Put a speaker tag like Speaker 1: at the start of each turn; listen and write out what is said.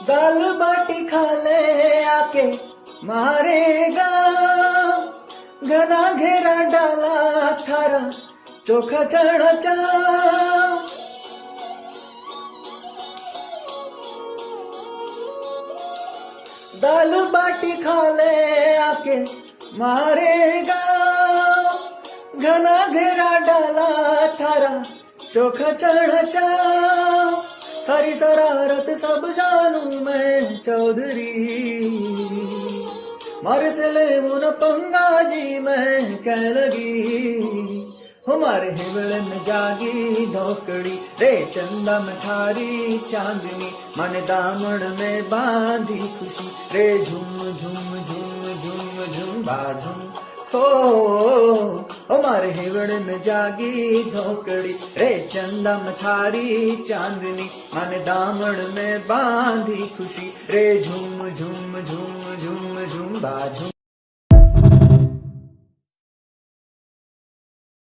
Speaker 1: दाल बाटी खा ले आके मारे गाँव, घना घेरा डाला थारा चोखा चढ़ा चाव। दाल बाटी खा ले आके मारे गाँव, घना घेरा डाला थारा चोखा चढ़ा चाव। थारी शरारत सब जानू मैं चौधरी, मारे से ले मुन पंगा जी मैं कह लगी। हमारे हिवड़न जागी धोकड़ी रे चंदा में थारी चांदनी, मन दामन में बांधी खुशी रे झूम झूम झूम झूम झूम बाझूम हो। हमारे हिवड़न जागी धोकड़ी रे चंदा में थारी चांदनी, मन दामन में बांधी खुशी रे झूम झूम झूम झूम झूम बाझूम।